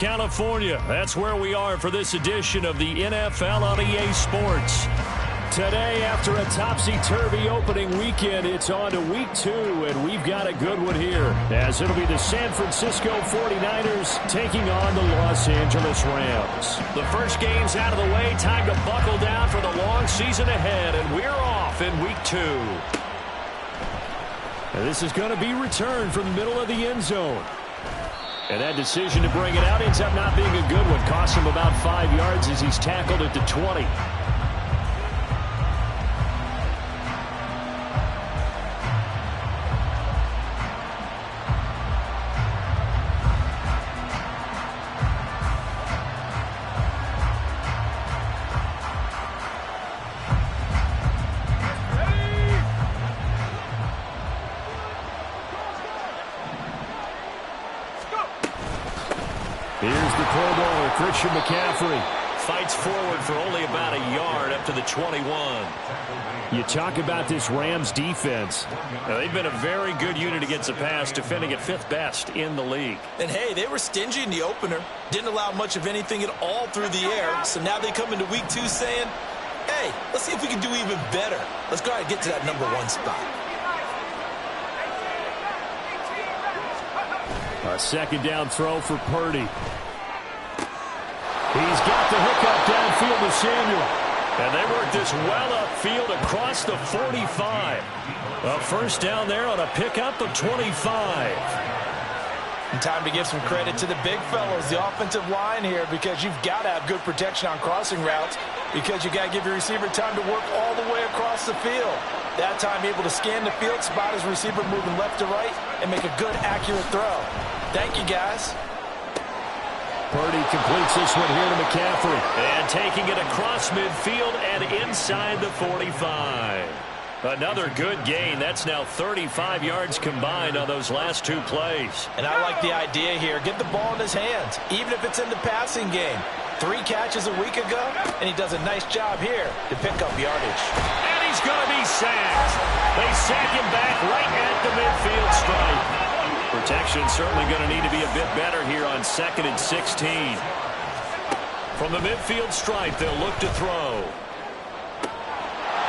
California. That's where we are for this edition of the NFL on EA Sports. Today, after a topsy-turvy opening weekend, it's on to week 2, and we've got a good one here, as it'll be the San Francisco 49ers taking on the Los Angeles Rams. The first game's out of the way, time to buckle down for the long season ahead, and we're off in week 2. And this is going to be returned from the middle of the end zone. And that decision to bring it out ends up not being a good one. Costs him about 5 yards as he's tackled at the 20. Here's the Pro Bowler, Christian McCaffrey. Fights forward for only about a yard up to the 21. You talk about this Rams defense. Now, they've been a very good unit against the pass, defending at 5th best in the league. And, hey, they were stingy in the opener. Didn't allow much of anything at all through the air. So now they come into week 2 saying, hey, let's see if we can do even better. Let's go ahead and get to that number 1 spot. A second down throw for Purdy. He's got the hookup downfield to Samuel. And they work this well upfield across the 45. A first down there on a pickup of 25. And time to give some credit to the big fellows, the offensive line here, because you've got to have good protection on crossing routes, because you got to give your receiver time to work all the way across the field. That time able to scan the field, spot his receiver moving left to right, and make a good, accurate throw. Thank you, guys. Purdy completes this one here to McCaffrey. And taking it across midfield and inside the 45. Another good gain. That's now 35 yards combined on those last 2 plays. And I like the idea here. Get the ball in his hands, even if it's in the passing game. 3 catches a week ago, and he does a nice job here to pick up yardage. And he's going to be sacked. They sack him back right at the midfield stripe. Protection certainly going to need to be a bit better here on 2nd and 16. From the midfield stripe, they'll look to throw.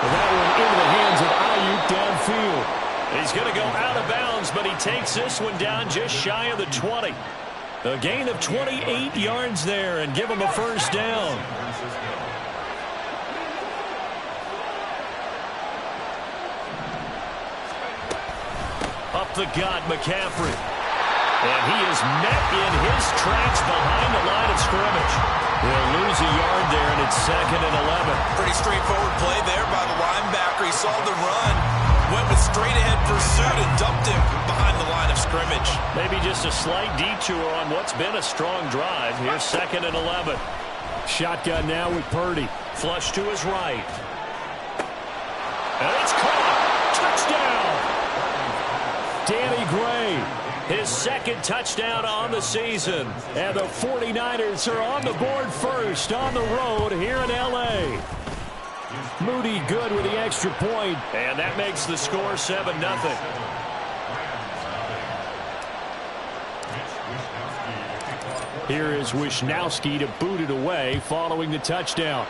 That one into the hands of Ayuk downfield. He's going to go out of bounds, but he takes this one down just shy of the 20. A gain of 28 yards there and give him a first down. Up the gut, McCaffrey. And he is met in his tracks behind the line of scrimmage. They'll lose a yard there, and it's 2nd and 11. Pretty straightforward play there by the linebacker. He saw the run, went with straight-ahead pursuit, and dumped him behind the line of scrimmage. Maybe just a slight detour on what's been a strong drive. Here's 2nd and 11. Shotgun now with Purdy. Flush to his right. And it's caught. Touchdown. Danny Gray, his 2nd touchdown on the season. And the 49ers are on the board first on the road here in L.A. Moody good with the extra point, and that makes the score 7-0. Here is Wisnowski to boot it away following the touchdown.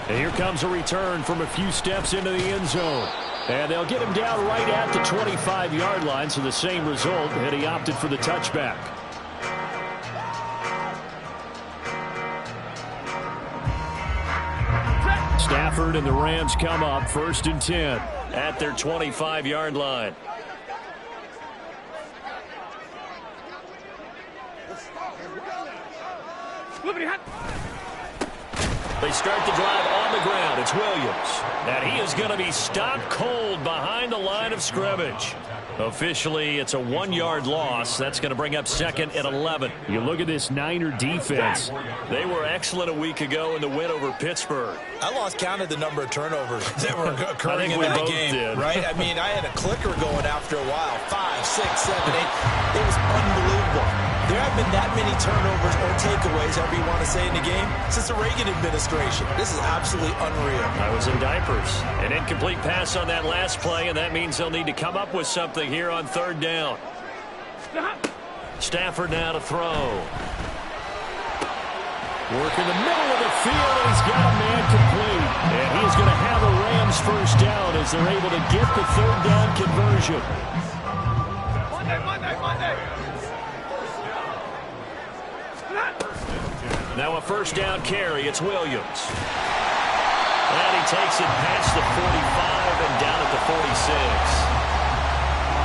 And here comes a return from a few steps into the end zone. And they'll get him down right at the 25-yard line, so the same result, and he opted for the touchback. Stafford and the Rams come up 1st and 10 at their 25-yard line. They start the drive on the ground. It's Williams. And he is going to be stopped cold behind the line of scrimmage. Officially, it's a 1-yard loss. That's going to bring up 2nd and 11. You look at this Niner defense. They were excellent a week ago in the win over Pittsburgh. I lost count of the number of turnovers that were occurring in that game. Right? I mean, I had a clicker going after a while. 5, 6, 7, 8. It was unbelievable. There haven't been that many turnovers or takeaways, however you want to say, in the game since the Reagan administration. This is absolutely unreal. I was in diapers. An incomplete pass on that last play, and that means they'll need to come up with something here on 3rd down. Stafford now to throw. Work in the middle of the field, and he's got a man complete. And he is going to have a Rams first down as they're able to get the third down conversion. Monday. Now a first down carry. It's Williams. And he takes it past the 45 and down at the 46.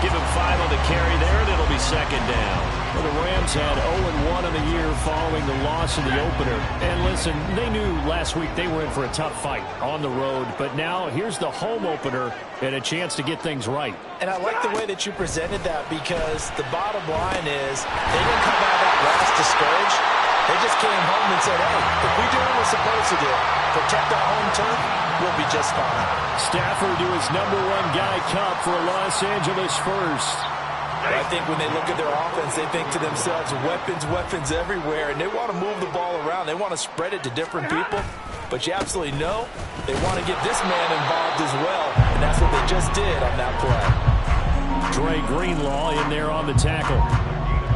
Give him 5 on the carry there, and it'll be second down. Well, the Rams had 0-1 in the year following the loss in the opener. And listen, they knew last week they were in for a tough fight on the road. But now here's the home opener and a chance to get things right. And I like the way that you presented that, because the bottom line is they didn't come out of that loss discouraged. They just came home and said, hey, if we do what we're supposed to do, protect our home turf, we'll be just fine. Stafford to his #1 guy, Cup, for a Los Angeles first. I think when they look at their offense, they think to themselves, weapons everywhere, and they want to move the ball around. They want to spread it to different people, but you absolutely know they want to get this man involved as well, and that's what they just did on that play. Dre Greenlaw in there on the tackle.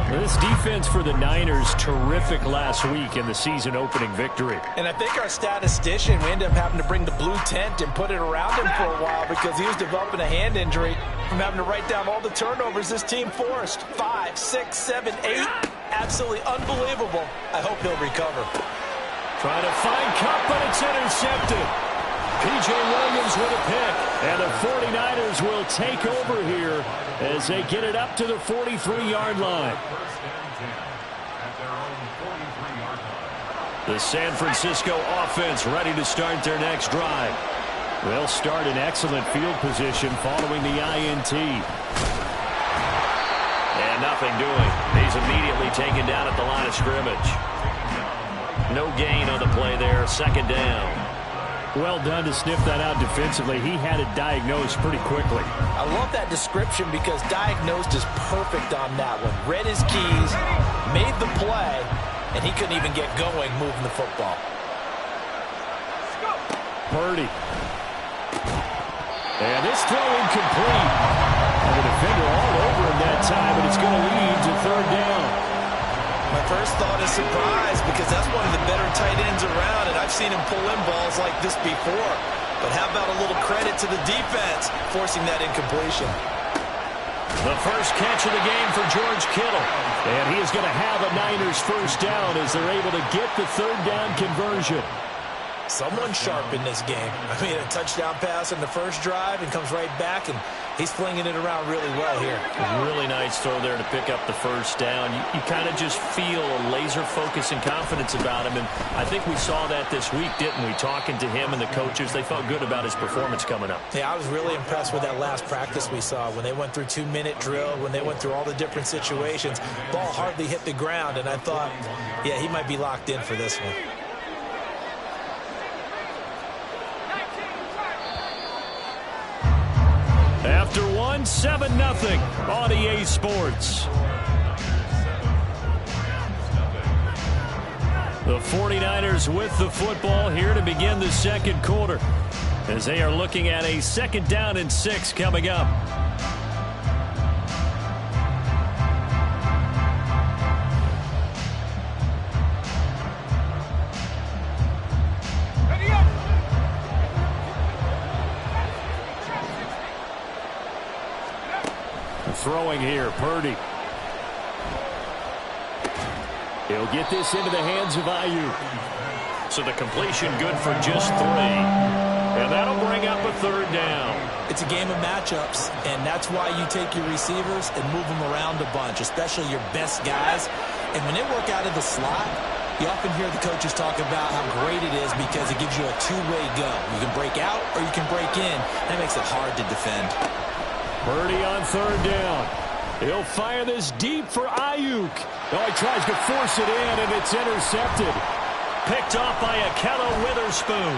This defense for the Niners, terrific last week in the season-opening victory. And I think our statistician, we ended up having to bring the blue tent and put it around him for a while because he was developing a hand injury from having to write down all the turnovers this team forced. 5, 6, 7, 8. Absolutely unbelievable. I hope he'll recover. Trying to find Cup, but it's intercepted. P.J. Williams with a pick, and the 49ers will take over here as they get it up to the 43-yard line. The San Francisco offense ready to start their next drive. They'll start in excellent field position following the INT. And nothing doing. He's immediately taken down at the line of scrimmage. No gain on the play there. Second down. Well done to sniff that out defensively. He had it diagnosed pretty quickly. I love that description because diagnosed is perfect on that one. Read his keys, made the play, and he couldn't even get going moving the football. Purdy. And this throw incomplete. And the defender all over him that time, and it's going to lead to third down. My first thought is surprise because that's one of the better tight ends around, and I've seen him pull in balls like this before. But how about a little credit to the defense forcing that incompletion? The first catch of the game for George Kittle. And he is going to have a Niners first down as they're able to get the third down conversion. Someone sharp in this game. I mean, a touchdown pass in the first drive and comes right back, and he's flinging it around really well here. A really nice throw there to pick up the first down. You kind of just feel a laser focus and confidence about him, and I think we saw that this week, didn't we? Talking to him and the coaches, they felt good about his performance coming up. Yeah, I was really impressed with that last practice we saw when they went through 2-minute drill, when they went through all the different situations. Ball hardly hit the ground, and I thought, yeah, he might be locked in for this one. After 7-0 on EA Sports. The 49ers with the football here to begin the second quarter as they are looking at a 2nd down and 6 coming up. Throwing here, Purdy. He'll get this into the hands of Ayuk. So the completion good for just 3. And that'll bring up a third down. It's a game of matchups, and that's why you take your receivers and move them around a bunch, especially your best guys. And when they work out of the slot, you often hear the coaches talk about how great it is because it gives you a two-way go. You can break out or you can break in. That makes it hard to defend. Purdy on third down. He'll fire this deep for Ayuk. Oh, he tries to force it in, and it's intercepted. Picked off by Akello Witherspoon.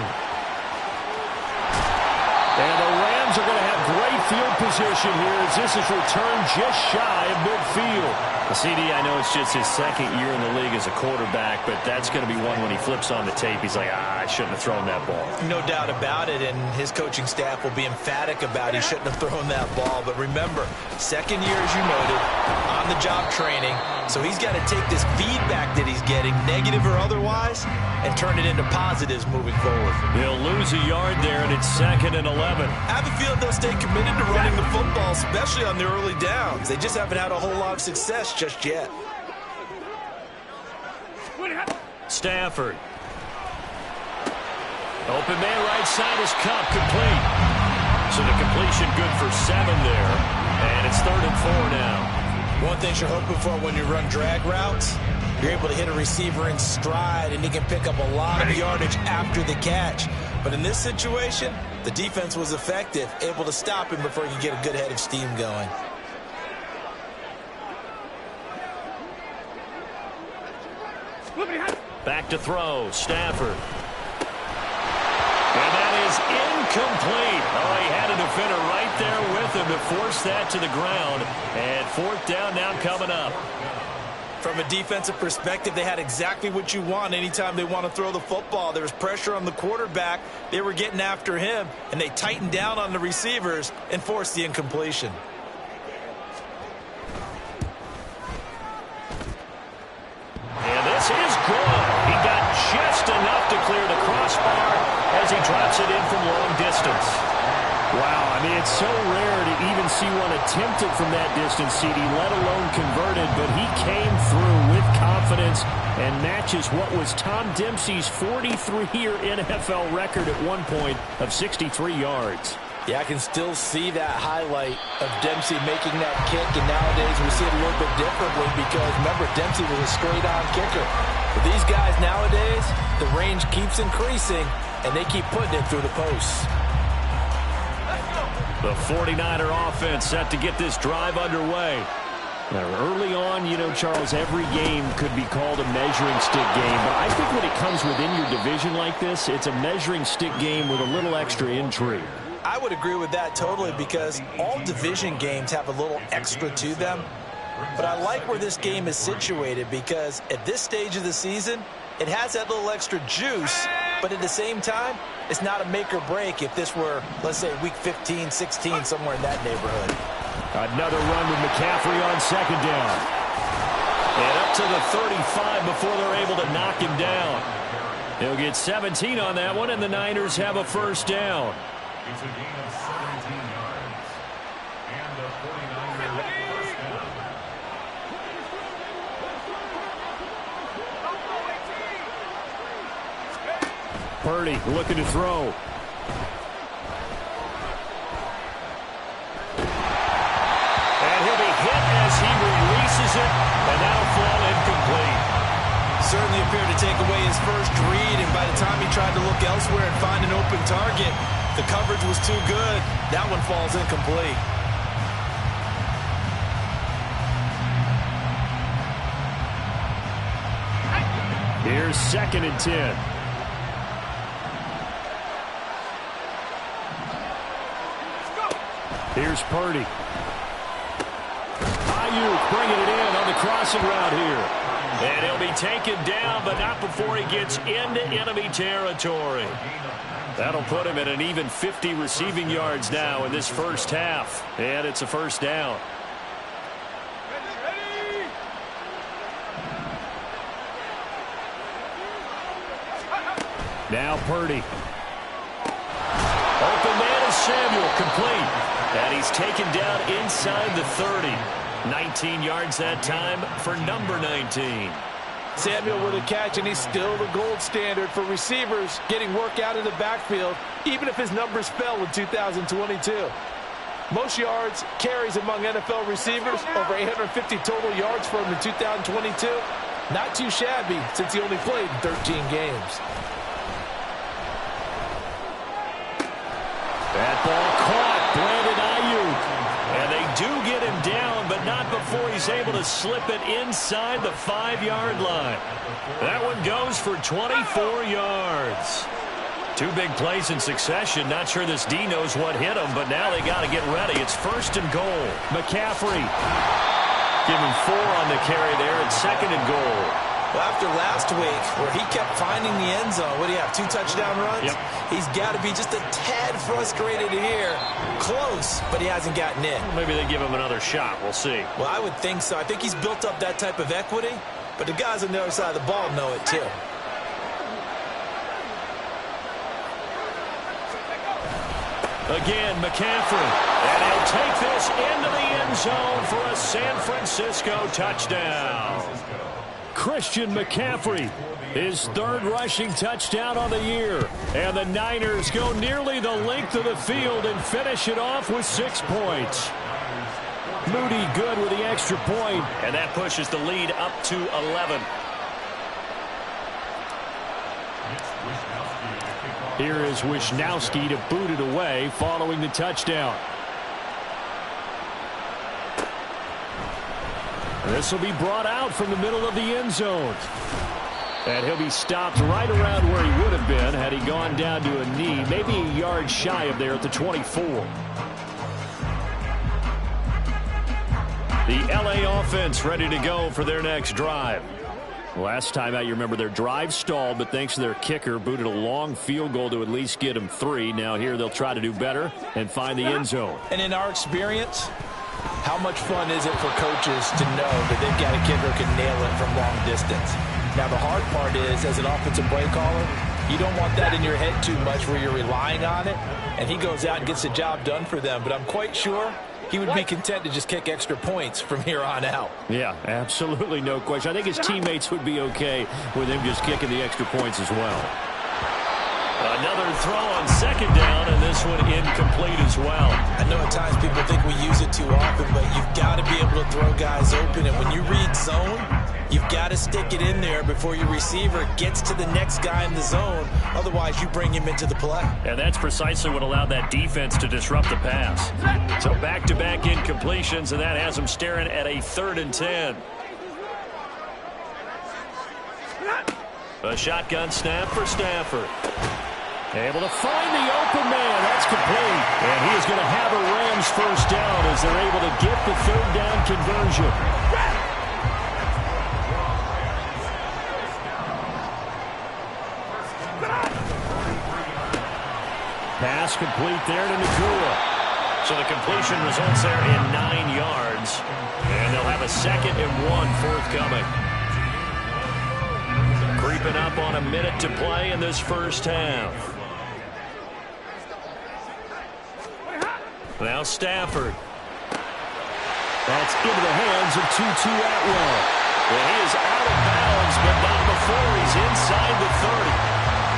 And the Rams are going to have great field position here as this is returned just shy of midfield. CD, I know it's just his 2nd year in the league as a quarterback, but that's going to be one when he flips on the tape. He's like, I shouldn't have thrown that ball. No doubt about it, and his coaching staff will be emphatic about he shouldn't have thrown that ball. But remember, 2nd year, as you noted, on on-the-job training, so he's got to take this feedback that he's getting, negative or otherwise, and turn it into positives moving forward. He'll lose a yard there, and it's 2nd and 11. I have a feeling they'll stay committed to running the football, especially on the early downs. They just haven't had a whole lot of success just yet. Stafford. Open man right side is Cup, complete. So the completion good for 7 there. And it's 3rd and 4 now. One thing you're hoping for when you run drag routes, you're able to hit a receiver in stride, and he can pick up a lot of yardage after the catch. But in this situation, the defense was effective, able to stop him before he could get a good head of steam going. Back to throw, Stafford. And that is incomplete. Oh, he had a defender right there with him to force that to the ground. And 4th down now coming up. From a defensive perspective, they had exactly what you want anytime they want to throw the football. There was pressure on the quarterback. They were getting after him, and they tightened down on the receivers and forced the incompletion. And this is good. He got just enough to clear the crossbar as he drops it in from long distance. Wow, I mean, it's so rare to even see one attempted from that distance, CD, let alone converted, but he came through with confidence and matches what was Tom Dempsey's 43-year NFL record at one point of 63 yards. Yeah, I can still see that highlight of Dempsey making that kick, and nowadays we see it a little bit differently because, remember, Dempsey was a straight-on kicker. For these guys nowadays, the range keeps increasing, and they keep putting it through the posts. The 49er offense set to get this drive underway. Now, early on, you know, Charles, every game could be called a measuring stick game, but I think when it comes within your division like this, it's a measuring stick game with a little extra intrigue. I would agree with that totally because all division games have a little extra to them. But I like where this game is situated because at this stage of the season, it has that little extra juice, but at the same time, it's not a make or break if this were, let's say, week 15, 16, somewhere in that neighborhood. Another run with McCaffrey on 2nd down. And up to the 35 before they're able to knock him down. He'll get 17 on that one, and the Niners have a 1st down. It's a gain of 17 yards. And the 49ers first down. Purdy looking to throw. And he'll be hit as he releases it, and that'll fall incomplete. Certainly appeared to take away his first read, and by the time he tried to look elsewhere and find an open target, the coverage was too good. That one falls incomplete. Here's 2nd and 10. Here's Purdy. Ayuk bringing it in on the crossing route here. And he'll be taken down, but not before he gets into enemy territory. That'll put him at an even 50 receiving yards now in this first half. And it's a 1st down. Now Purdy. Open man is Samuel, complete. And he's taken down inside the 30. 19 yards that time for number 19. Samuel with a catch, and he's still the gold standard for receivers getting work out of the backfield, even if his numbers fell in 2022. Most yards, carries among NFL receivers, over 850 total yards for him in 2022. Not too shabby since he only played 13 games. That ball caught, Brandon Ayuk. And they do get him down, but not before he's able to slip it inside the 5-yard line. That one goes for 24 yards. 2 big plays in succession. Not sure this D knows what hit him, but now they got to get ready. It's 1st and goal. McCaffrey. Give him 4 on the carry there. It's 2nd and goal. Well, after last week, where he kept finding the end zone, what do you have, 2 touchdown runs? Yep. He's got to be just a tad frustrated here. Close, but he hasn't gotten in. Maybe they give him another shot. We'll see. Well, I would think so. I think he's built up that type of equity, but the guys on the other side of the ball know it too. Again, McCaffrey. And he'll take this into the end zone for a San Francisco touchdown. Christian McCaffrey, his 3rd rushing touchdown on the year. And the Niners go nearly the length of the field and finish it off with 6 points. Moody good with the extra point, and that pushes the lead up to 11. Here is Wisnowski to boot it away following the touchdown. This will be brought out from the middle of the end zone. And he'll be stopped right around where he would have been had he gone down to a knee, maybe a yard shy of there at the 24. The LA offense ready to go for their next drive. Last time out, you remember their drive stalled, but thanks to their kicker, booted a long field goal to at least get them 3. Now here they'll try to do better and find the end zone. And in our experience, how much fun is it for coaches to know that they've got a kicker who can nail it from long distance? Now, the hard part is, as an offensive play caller, you don't want that in your head too much where you're relying on it, and he goes out and gets the job done for them. But I'm quite sure he would be content to just kick extra points from here on out. Yeah, absolutely no question. I think his teammates would be okay with him just kicking the extra points as well. Another throw on 2nd down, and this one incomplete as well. I know at times people think we use it too often, but you've got to be able to throw guys open. And when you read zone, you've got to stick it in there before your receiver gets to the next guy in the zone. Otherwise, you bring him into the play. And that's precisely what allowed that defense to disrupt the pass. So back-to-back incompletions, and that has them staring at a 3rd and 10. A shotgun snap for Stafford. Able to find the open man. That's complete. And he is going to have a Rams first down as they're able to get the 3rd down conversion. Pass complete there to Nakua. So the completion results there in 9 yards. And they'll have a 2nd and 1 forthcoming. Creeping up on a minute to play in this first half. Now Stafford. That's into the hands of Tutu Atwell. And he is out of bounds, but not before he's inside the 30.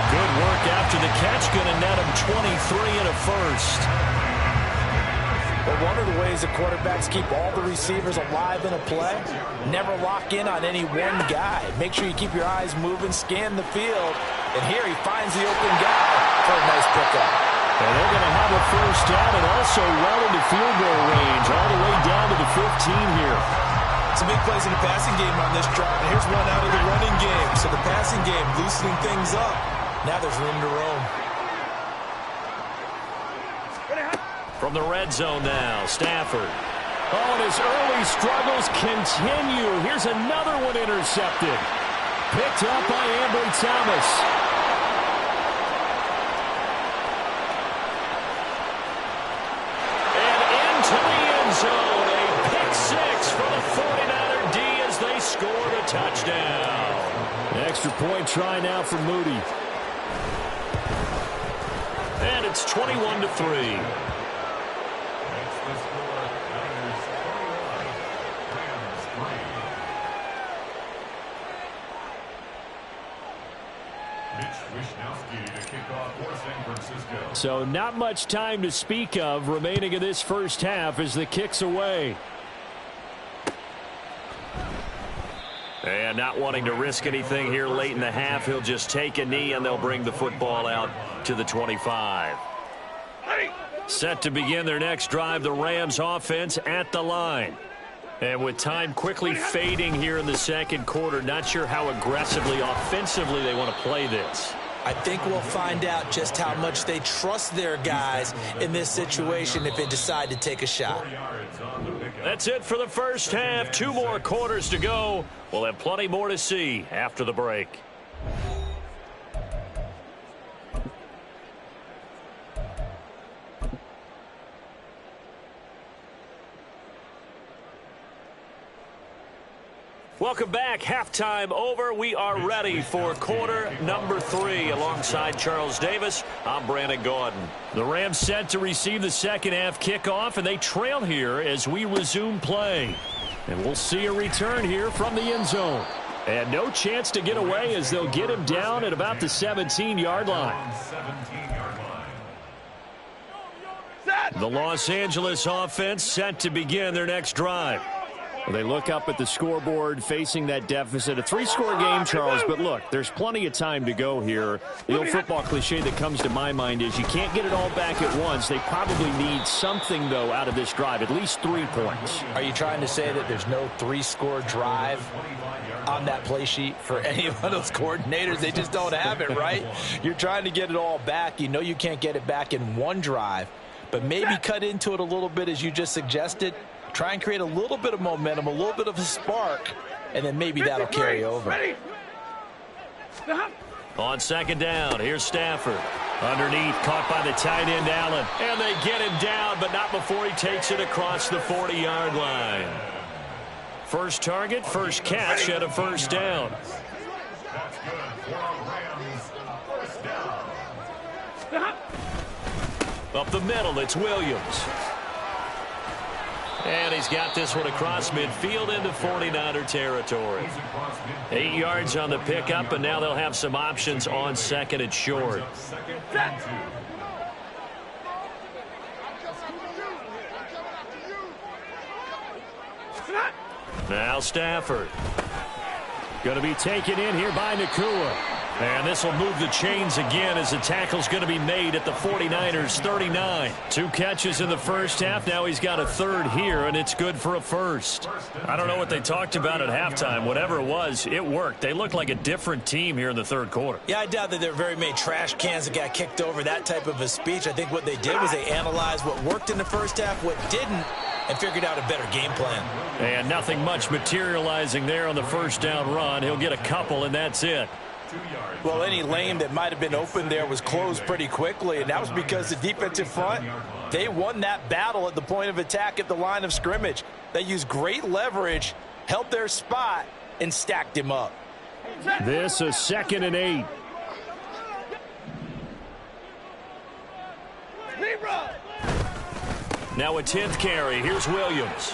Good work after the catch. Going to net him 23 and a first. But one of the ways the quarterbacks keep all the receivers alive in a play, never lock in on any one guy. Make sure you keep your eyes moving, scan the field. And here he finds the open guy for a nice pickup. And they're going to have a first down and also well into field goal range, all the way down to the 15 here. Some big plays in the passing game on this drive. And here's one out of the running game. So the passing game loosening things up. Now there's room to roam. From the red zone now, Stafford. Oh, and his early struggles continue. Here's another one intercepted. Picked up by Ambry Thomas. And into the end zone. A pick 6 for the 49er D as they score the touchdown. An extra point try now for Moody. And it's 21-3. So not much time to speak of remaining in this first half as the kick's away. And not wanting to risk anything here late in the half, he'll just take a knee and they'll bring the football out to the 25. Set to begin their next drive, the Rams offense at the line. And with time quickly fading here in the second quarter, not sure how aggressively, offensively they want to play this. I think we'll find out just how much they trust their guys in this situation if they decide to take a shot. That's it for the first half. 2 more quarters to go. We'll have plenty more to see after the break. Welcome back. Halftime over. We are ready for quarter number 3. Alongside Charles Davis, I'm Brandon Gaudin. The Rams set to receive the second half kickoff, and they trail here as we resume play. And we'll see a return here from the end zone. And no chance to get away as they'll get him down at about the 17-yard line. The Los Angeles offense set to begin their next drive. Well, they look up at the scoreboard facing that deficit. A 3-score game, Charles, but look, there's plenty of time to go here. The old football cliche that comes to my mind is you can't get it all back at once. They probably need something, though, out of this drive, at least 3 points. Are you trying to say that there's no 3-score drive on that play sheet for any of those coordinators? They just don't have it, right? You're trying to get it all back. You know you can't get it back in one drive, but maybe cut into it a little bit as you just suggested. Try and create a little bit of momentum, a little bit of a spark, and then maybe that'll carry over. On second down, here's Stafford. Underneath, caught by the tight end, Allen. And they get him down, but not before he takes it across the 40-yard line. First target, first catch, and a first down. That's good for Rams. First down. Up the middle, it's Williams. And he's got this one across midfield into 49er territory. 8 yards on the pickup, and now they'll have some options on second and short. Now Stafford. Going to be taken in here by Nakua. And this will move the chains again as the tackle's going to be made at the 49ers 39. 2 catches in the first half. Now he's got a third here, and it's good for a first. I don't know what they talked about at halftime. Whatever it was, it worked. They look like a different team here in the third quarter. Yeah, I doubt that there are very many trash cans that got kicked over, that type of a speech. I think what they did was they analyzed what worked in the first half, what didn't, and figured out a better game plan. And nothing much materializing there on the first down run. He'll get a couple, and that's it. Well, any lane that might have been open there was closed pretty quickly, and that was because the defensive front, they won that battle at the point of attack at the line of scrimmage. They used great leverage, held their spot, and stacked him up. This is 2nd and 8. Now a 10th carry. Here's Williams.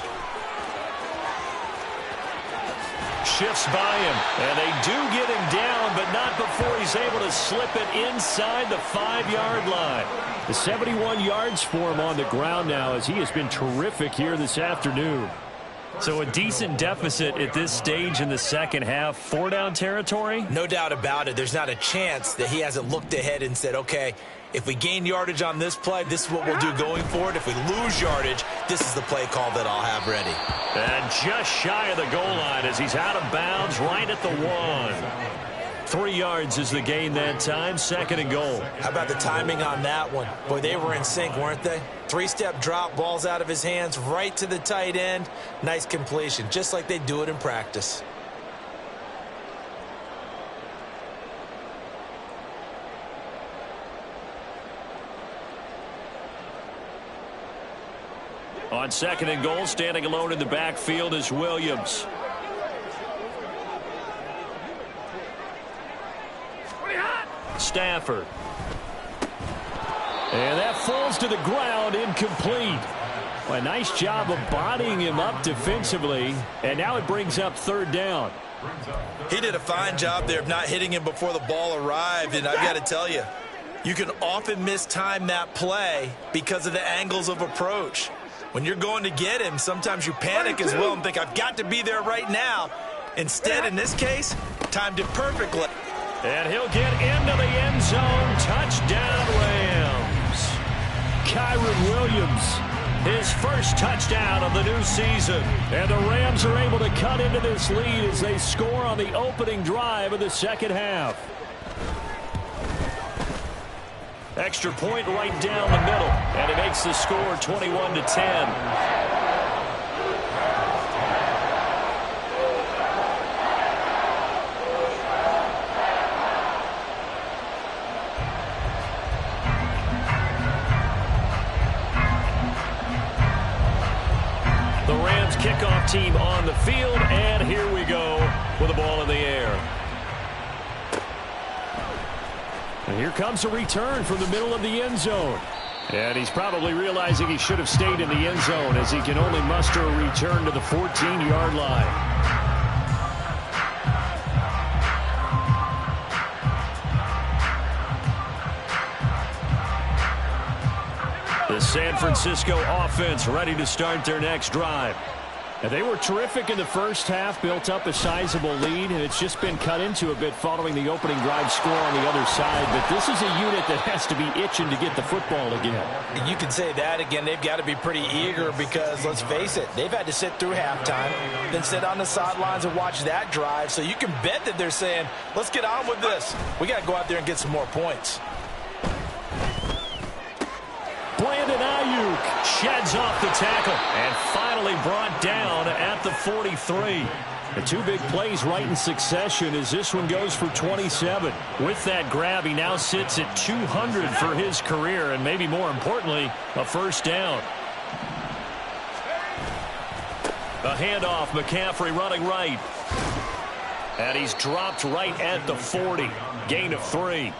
Shifts by him, and they do get him down, but not before he's able to slip it inside the 5-yard line. The 71 yards for him on the ground now as he has been terrific here this afternoon. So a decent deficit at this stage in the second half. 4-down territory? No doubt about it. There's not a chance that he hasn't looked ahead and said, okay, if we gain yardage on this play, this is what we'll do going forward. If we lose yardage, this is the play call that I'll have ready. And just shy of the goal line as he's out of bounds right at the 1. 3 yards is the gain that time. 2nd and goal. How about the timing on that one? Boy, they were in sync, weren't they? 3-step drop, balls out of his hands, right to the tight end. Nice completion, just like they do it in practice. On 2nd and goal, standing alone in the backfield is Williams. Stafford. And that falls to the ground, incomplete. A nice job of bodying him up defensively, and now it brings up 3rd down. He did a fine job there of not hitting him before the ball arrived, and I've got to tell you, you can often mistime that play because of the angles of approach. When you're going to get him, sometimes you panic as well and think, I've got to be there right now. Instead, in this case, timed it perfectly. And he'll get into the end zone. Touchdown, Rams. Kyron Williams, his first touchdown of the new season. And the Rams are able to cut into this lead as they score on the opening drive of the second half. Extra point right down the middle, and it makes the score 21-10. team on the field, and here we go with the ball in the air. And here comes a return from the middle of the end zone. And he's probably realizing he should have stayed in the end zone as he can only muster a return to the 14-yard line. The San Francisco offense ready to start their next drive. And they were terrific in the first half, built up a sizable lead, and it's just been cut into a bit following the opening drive score on the other side. But this is a unit that has to be itching to get the football again. You can say that again. They've got to be pretty eager because, let's face it, they've had to sit through halftime, then sit on the sidelines and watch that drive. So you can bet that they're saying, let's get on with this. We got to go out there and get some more points. Brandon Ayuk sheds off the tackle and finally brought down at the 43. The two big plays right in succession as this one goes for 27. With that grab, he now sits at 200 for his career and maybe more importantly, a first down. A handoff, McCaffrey running right. And he's dropped right at the 40. Gain of 3.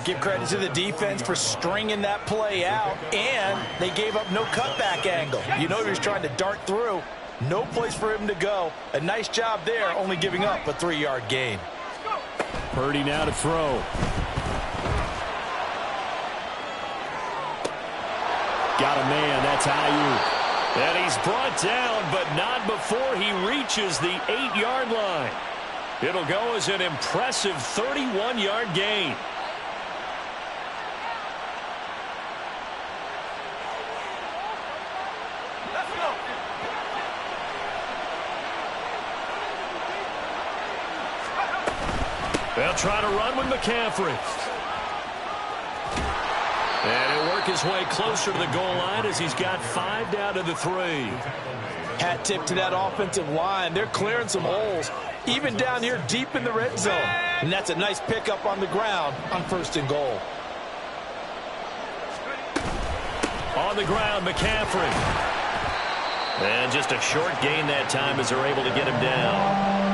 Give credit to the defense for stringing that play out, and they gave up no cutback angle. You know he was trying to dart through. No place for him to go. A nice job there, only giving up a 3-yard gain. Purdy now to throw. Got a man, that's Ayuk. And he's brought down, but not before he reaches the 8-yard line. It'll go as an impressive 31-yard gain. They'll try to run with McCaffrey. And he'll work his way closer to the goal line as he's got 5 down to the 3. Hat tip to that offensive line. They're clearing some holes, even down here deep in the red zone. And that's a nice pickup on the ground on 1st and goal. On the ground, McCaffrey. And just a short gain that time as they're able to get him down.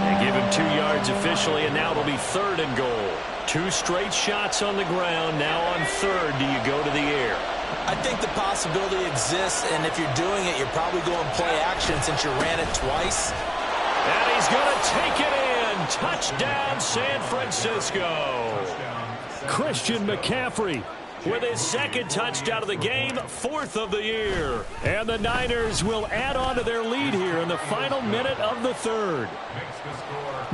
They give him 2 yards officially, and now it'll be 3rd and goal. 2 straight shots on the ground. Now on 3rd, do you go to the air? I think the possibility exists, and if you're doing it, you're probably going play action since you ran it twice. And he's going to take it in. Touchdown, San Francisco. Christian McCaffrey with his 2nd touchdown of the game, 4th of the year. And the Niners will add on to their lead here in the final minute of the 3rd.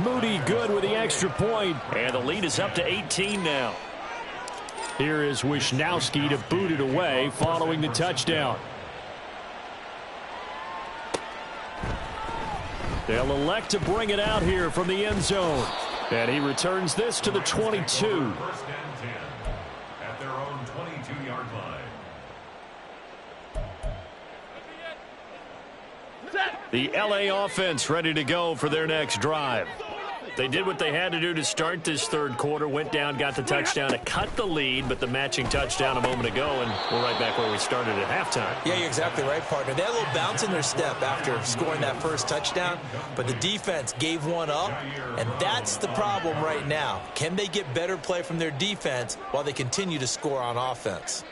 Moody good with the extra point, and the lead is up to 18 now. Here is Wisnowski to boot it away following the touchdown. They'll elect to bring it out here from the end zone. And he returns this to the 22. At their own 22-yard line. The LA offense ready to go for their next drive. They did what they had to do to start this 3rd quarter, went down, got the touchdown to cut the lead, but the matching touchdown a moment ago, and we're right back where we started at halftime. Yeah, you're exactly right, partner. They had a little bounce in their step after scoring that 1st touchdown, but the defense gave one up, and that's the problem right now. Can they get better play from their defense while they continue to score on offense?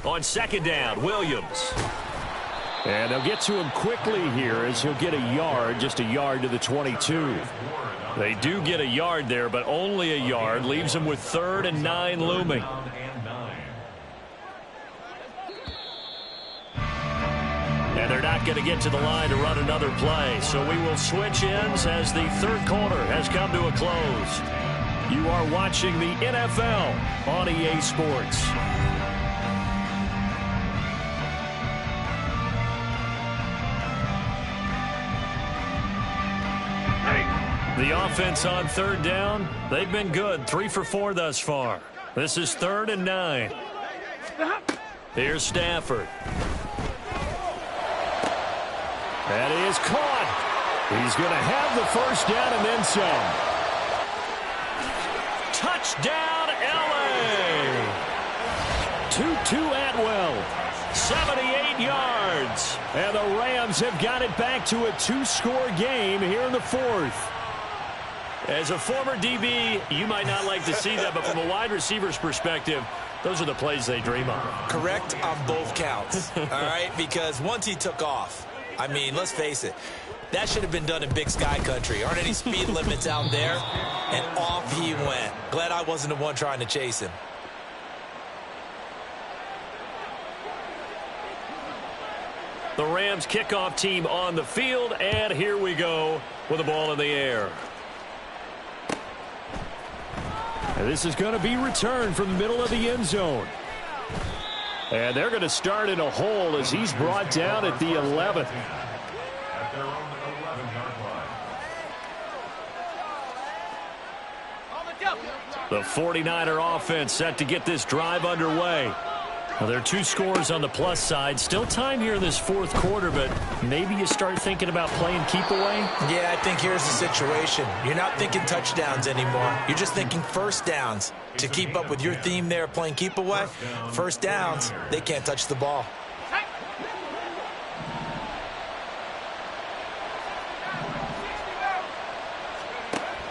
On 2nd down, Williams. And they'll get to him quickly here as he'll get a yard, just a yard to the 22. They do get a yard there, but only a yard. Leaves them with 3rd and 9 looming. And they're not going to get to the line to run another play. So we will switch ends as the 3rd quarter has come to a close. You are watching the NFL on EA Sports. The offense on 3rd down, they've been good. 3 for 4 thus far. This is 3rd and 9. Here's Stafford. And he is caught. He's going to have the first down and then some. Touchdown, L.A. Tutu Atwell, 78 yards. And the Rams have got it back to a 2-score game here in the fourth. As a former DB, you might not like to see that, but from a wide receiver's perspective, those are the plays they dream of. Correct on both counts, all right? Because once he took off, I mean, let's face it, that should have been done in Big Sky Country. Aren't any speed limits out there? And off he went. Glad I wasn't the one trying to chase him. The Rams kickoff team on the field, and here we go with the ball in the air. And this is going to be returned from the middle of the end zone. And they're going to start in a hole as he's brought down at the 11th. At their own 11-yard line. The 49er offense set to get this drive underway. Well, there are 2 scores on the plus side. Still time here in this fourth quarter, but maybe you start thinking about playing keep away? Yeah, I think here's the situation. You're not thinking touchdowns anymore. You're just thinking first downs. To keep up with your theme there, playing keep away, first downs, they can't touch the ball.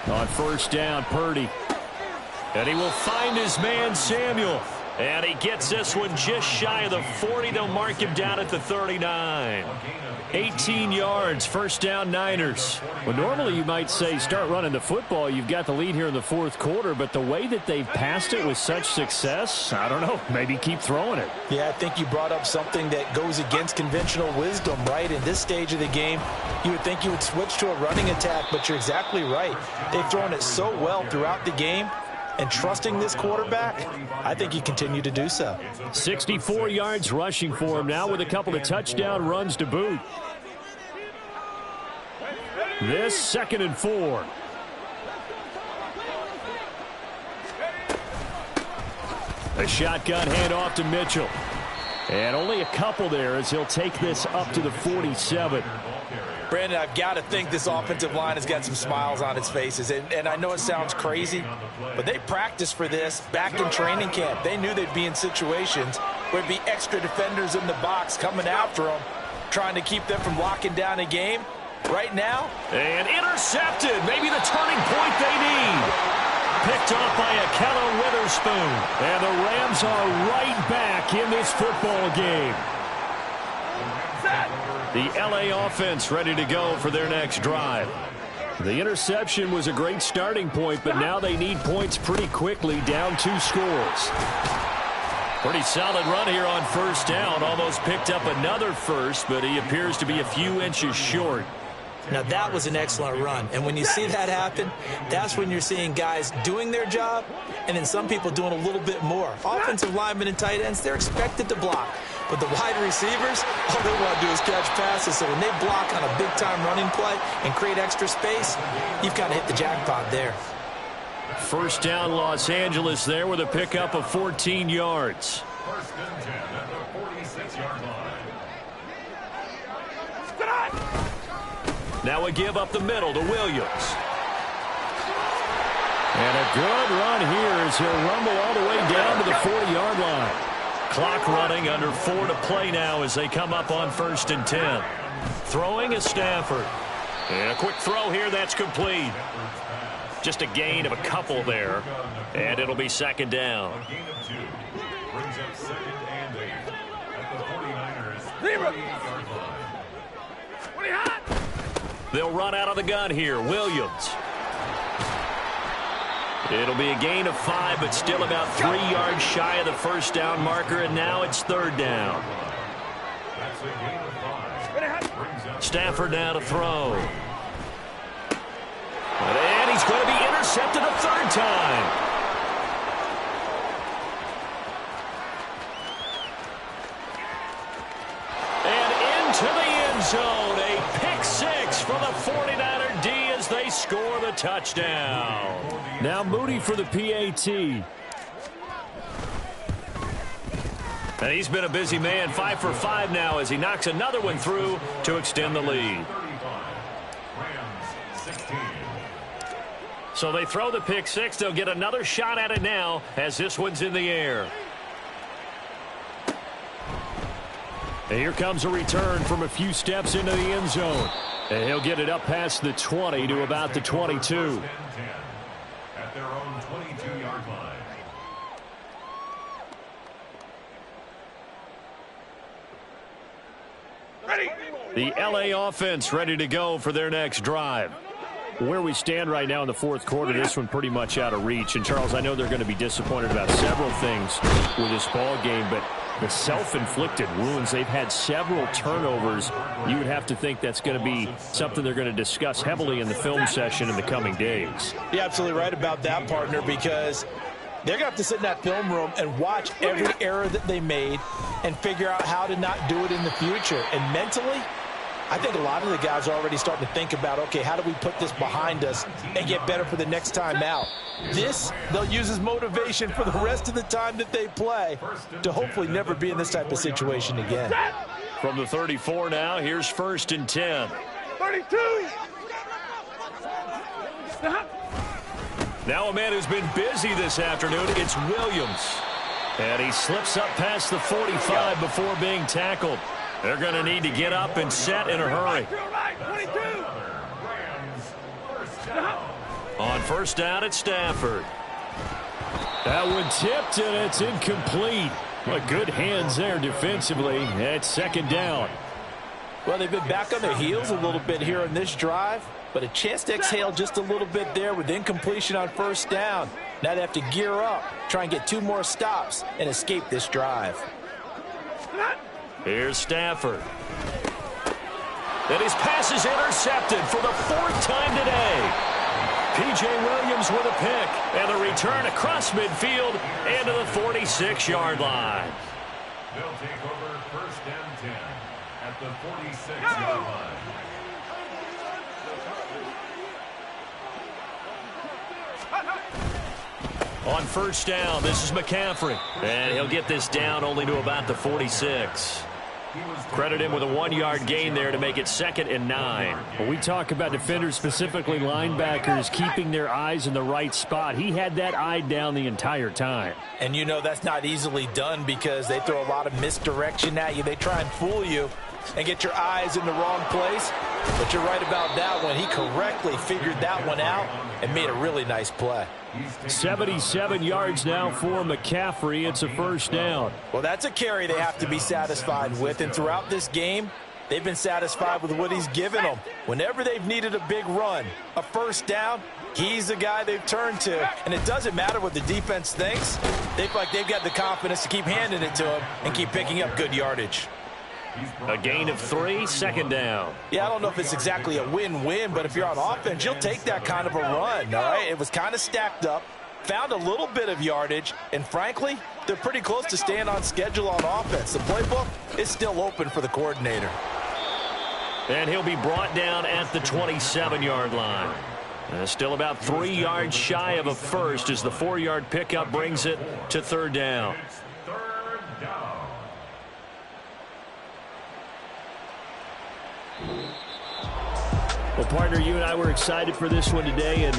On first down, Purdy. And he will find his man, Samuel. And he gets this one just shy of the 40. They'll mark him down at the 39. 18 yards, first down, Niners. Well, normally you might say start running the football. You've got the lead here in the fourth quarter, but the way that they've passed it with such success, I don't know, maybe keep throwing it. Yeah, I think you brought up something that goes against conventional wisdom, right? In this stage of the game, you would think you would switch to a running attack, but you're exactly right. They've thrown it so well throughout the game. And trusting this quarterback, I think you continue to do so. 64 yards rushing for him now with a couple of touchdown runs to boot. This 2nd and 4. A shotgun handoff to Mitchell. And only a couple there as he'll take this up to the 47. Brandon, I've got to think this offensive line has got some smiles on its faces. And I know it sounds crazy, but they practiced for this back in training camp. They knew they'd be in situations where there'd be extra defenders in the box coming after them, trying to keep them from locking down a game. Right now. And intercepted. Maybe the turning point they need. Picked off by Akello Witherspoon. And the Rams are right back in this football game. The L.A. offense ready to go for their next drive. The interception was a great starting point, but now they need points pretty quickly, down 2 scores. Pretty solid run here on first down. Almost picked up another first, but he appears to be a few inches short. Now, that was an excellent run. And when you see that happen, that's when you're seeing guys doing their job and then some people doing a little bit more. Offensive linemen and tight ends, they're expected to block. But the wide receivers, all they want to do is catch passes. So when they block on a big-time running play and create extra space, you've kind of hit the jackpot there. First down, Los Angeles there with a pickup of 14 yards. First and 10 at the 46-yard line. Now a give up the middle to Williams. And a good run here as he'll rumble all the way down to the 40-yard line. Clock running, under 4 to play now as they come up on first and 10. Throwing is Stafford. And a quick throw here, that's complete. Just a gain of a couple there. And it'll be second down. A gain of 2 brings up 2nd and 8 at the 49ers 48-yard line. They'll run out of the gun here. Williams. It'll be a gain of 5, but still about 3 yards shy of the first down marker, and now it's third down. That's a gain of 5. Stafford now to throw. And he's going to be intercepted a third time. And into the end zone. A pick 6 for the 49er D as they score the touchdown. Now Moody for the PAT. And he's been a busy man, 5 for 5 now as he knocks another one through to extend the lead. 35. Rams 16. So they throw the pick six. They'll get another shot at it now as this one's in the air. And here comes a return from a few steps into the end zone. And he'll get it up past the 20 to about the 22. At their own 22-yard line. The LA offense ready to go for their next drive. Where we stand right now in the fourth quarter, this one pretty much out of reach. And, Charles, I know they're going to be disappointed about several things with this ball game, but the self-inflicted wounds, they've had several turnovers. You would have to think that's going to be something they're going to discuss heavily in the film session in the coming days. You're absolutely right about that, partner, because they're going to have to sit in that film room and watch every error that they made and figure out how to not do it in the future. And mentally, I think a lot of the guys are already starting to think about, okay, how do we put this behind us and get better for the next time out? This, they'll use as motivation for the rest of the time that they play to hopefully never be in this type of situation again. From the 34 now, here's 1st and 10. 32! Now a man who's been busy this afternoon, it's Williams. And he slips up past the 45 before being tackled. They're going to need to get up and set in a hurry. On first down, it's Stafford. That one tipped, and it's incomplete. But good hands there defensively. It's 2nd down. Well, they've been back on their heels a little bit here on this drive, but a chance to exhale just a little bit there with incompletion on first down. Now they have to gear up, try and get 2 more stops, and escape this drive. Here's Stafford. And his pass is intercepted for the 4th time today. P.J. Williams with a pick. And a return across midfield into the 46-yard line. They'll take over 1st and 10 at the 46-yard line. On first down, this is McCaffrey. And he'll get this down only to about the 46. Credit him with a 1-yard gain there to make it 2nd and 9. When we talk about defenders, specifically linebackers, keeping their eyes in the right spot, he had that eye down the entire time. And you know that's not easily done because they throw a lot of misdirection at you. They try and fool you and get your eyes in the wrong place. But you're right about that one. He correctly figured that one out and made a really nice play. 77 yards now for McCaffrey. It's a first down. Well, that's a carry they have to be satisfied with. And throughout this game, they've been satisfied with what he's given them. Whenever they've needed a big run, a first down, he's the guy they've turned to. And it doesn't matter what the defense thinks. They feel like they've got the confidence to keep handing it to him and keep picking up good yardage. A gain of 3, 2nd down. Yeah, I don't know if it's exactly a win-win, but if you're on offense, you'll take that kind of a run, all right? It was kind of stacked up, found a little bit of yardage, and frankly, they're pretty close to staying on schedule on offense. The playbook is still open for the coordinator. And he'll be brought down at the 27-yard line. Still about 3 yards shy of a first as the 4-yard pickup brings it to 3rd down. Well, partner, you and I were excited for this one today, and